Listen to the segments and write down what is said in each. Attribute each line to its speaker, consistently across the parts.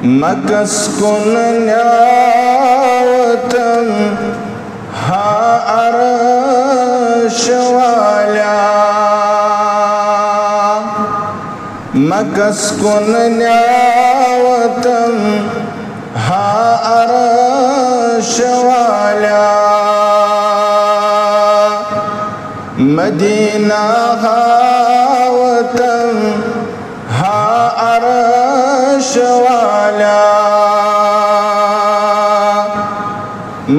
Speaker 1: मकस कुन न्यावतम हा अर्श वाला मकस कुन न्यावतम हा अर्श वाला मदीना हावतम हा अर्श वाला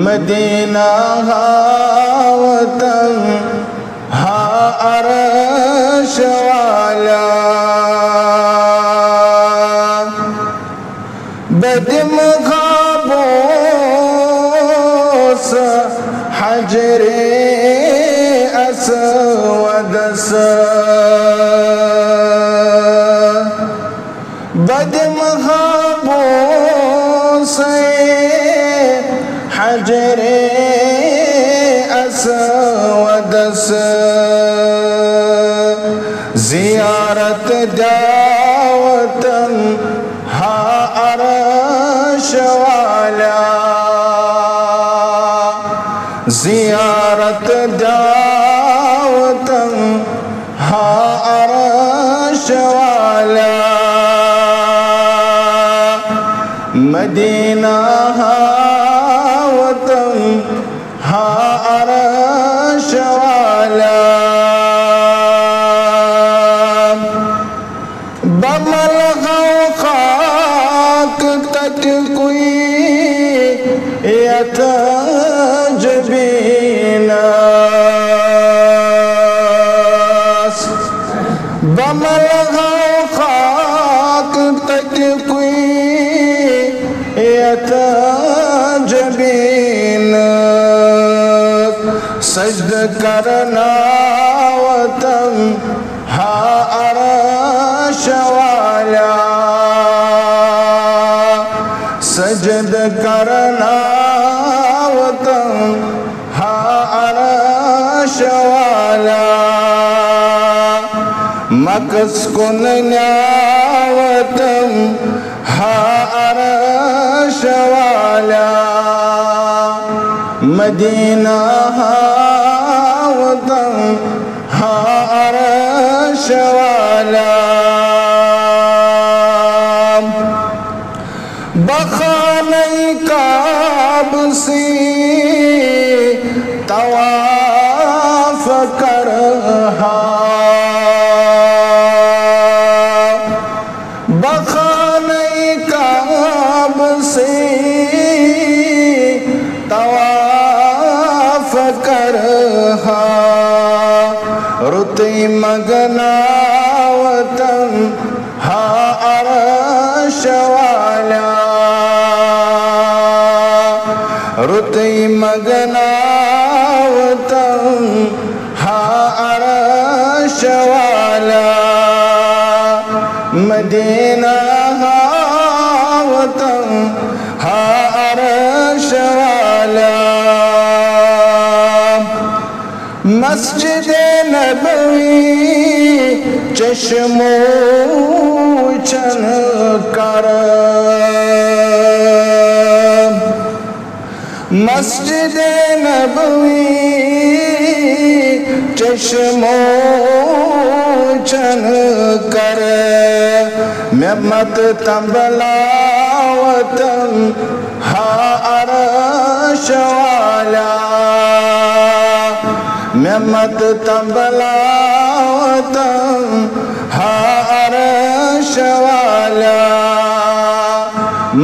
Speaker 1: मदीना हावतम हा अर्श वाला बदिम खाबोस हजरे असवदस बदिम खाबोस हजरे असवदस ज़ियारत दावतम हा अर्श वाला ज़ियारत दावतम हा अर्श वाला मदीना हावतम हा अर्श वाला बमल खाक तक कोई यतजबीनास बमल खाक तक कोई यतजबीनास सजद करना वतम हा अर्श वाला सजद करना वतम हा अर्श वाला मकस कुन न्यावतम हा अर्श वाला मदीना हावतम हा अर्श वाला बखाने काब से तवाफ कर बखाने काब से तवाफ कर रुते मगनावतम हा अर्श वाला रुते मगनावतम हा अर्श वाला मदीना हावतम हा अर्श वाला मस्जिद नबवी चश्मो चन कर मस्जिद नबवी चश्मो चन कर मैं मत तंबलावतम हा अर्श वाला मैं मत तंबलावतम हा अर्श वाला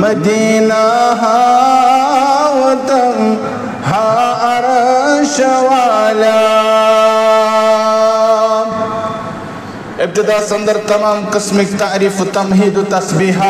Speaker 1: मदीना हावतम हा अर्श वाला इब्तिदा संदर तमाम किस्मिक तारीफ तमहीद तस्बीहा